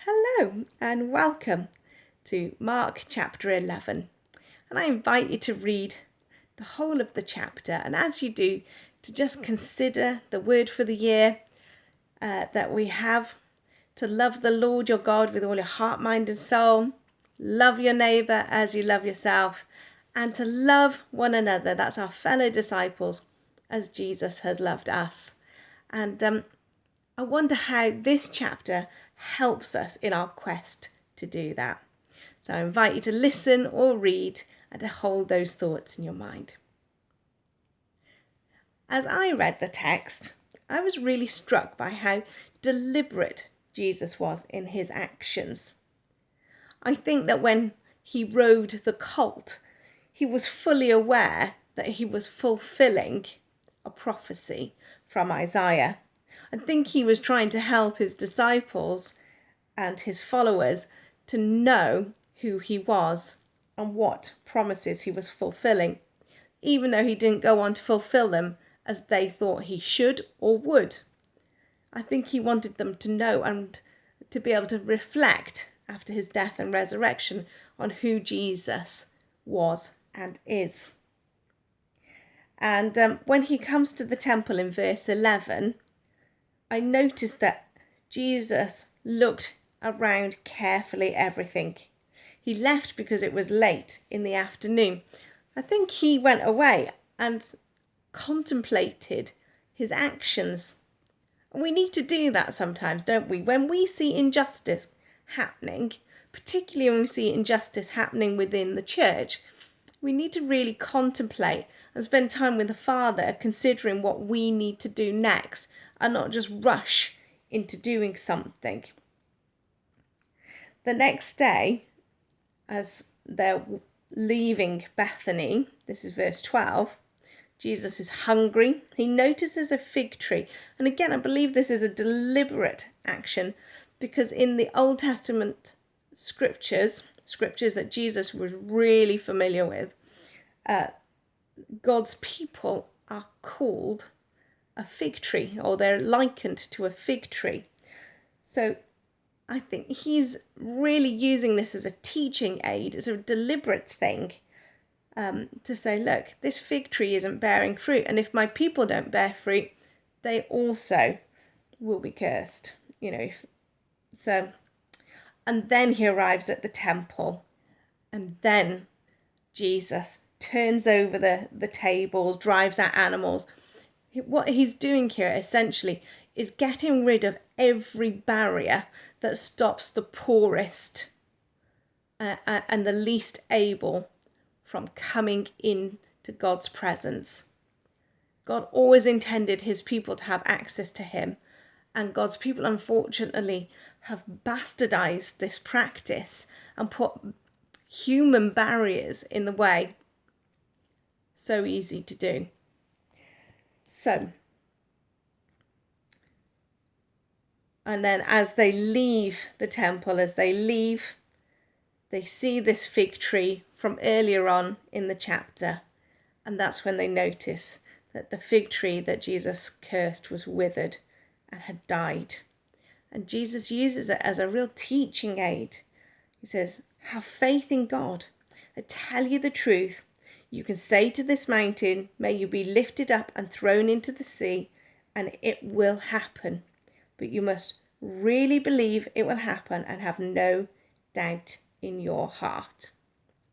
Hello and welcome to Mark chapter 11. And I invite you to read the whole of the chapter. And as you do, to just consider the word for the year that we have: to love the Lord your God with all your heart, mind and soul. Love your neighbour as you love yourself. And to love one another, that's our fellow disciples, as Jesus has loved us. And I wonder how this chapter helps us in our quest to do that. So I invite you to listen or read and to hold those thoughts in your mind. As I read the text, I was really struck by how deliberate Jesus was in his actions. I think that when he rode the colt, he was fully aware that he was fulfilling a prophecy from Isaiah. I think he was trying to help his disciples and his followers to know who he was and what promises he was fulfilling, even though he didn't go on to fulfill them as they thought he should or would. I think he wanted them to know and to be able to reflect after his death and resurrection on who Jesus was and is. And when he comes to the temple in verse 11, I noticed that Jesus looked around carefully everything. He left because it was late in the afternoon. I think he went away and contemplated his actions. And we need to do that sometimes, don't we? When we see injustice happening, particularly when we see injustice happening within the church, we need to really contemplate and spend time with the Father, considering what we need to do next and not just rush into doing something. The next day, as they're leaving Bethany, this is verse 12, Jesus is hungry. He notices a fig tree. And again, I believe this is a deliberate action, because in the Old Testament scriptures that Jesus was really familiar with, God's people are called a fig tree, or they're likened to a fig tree. So I think he's really using this as a teaching aid, as a deliberate thing, to say, look, this fig tree isn't bearing fruit, and if my people don't bear fruit, they also will be cursed. So, and then he arrives at the temple, and then Jesus turns over the tables, drives out animals. What he's doing here essentially is getting rid of every barrier that stops the poorest and the least able from coming into God's presence. God always intended his people to have access to him, and God's people unfortunately have bastardized this practice and put human barriers in the way. So easy to do. So, and then as they leave the temple, they see this fig tree from earlier on in the chapter. And that's when they notice that the fig tree that Jesus cursed was withered and had died. And Jesus uses it as a real teaching aid. He says, have faith in God. I tell you the truth. You can say to this mountain, may you be lifted up and thrown into the sea, and it will happen. But you must really believe it will happen and have no doubt in your heart.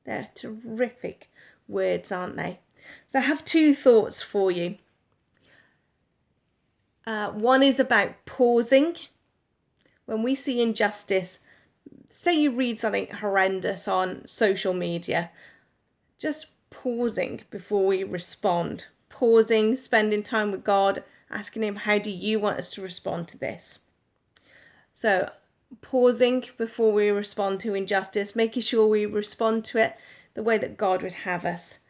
They're terrific words, aren't they? So I have two thoughts for you. One is about pausing. When we see injustice, say you read something horrendous on social media, just pausing before we respond. Pausing, spending time with God, asking him, how do you want us to respond to this? So pausing before we respond to injustice, making sure we respond to it the way that God would have us.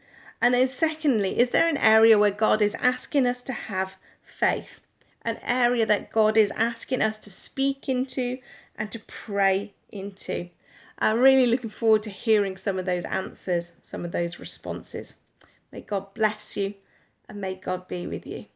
And then secondly, is there an area where God is asking us to have faith? An area that God is asking us to speak into and to pray into? I'm really looking forward to hearing some of those answers, some of those responses. May God bless you and may God be with you.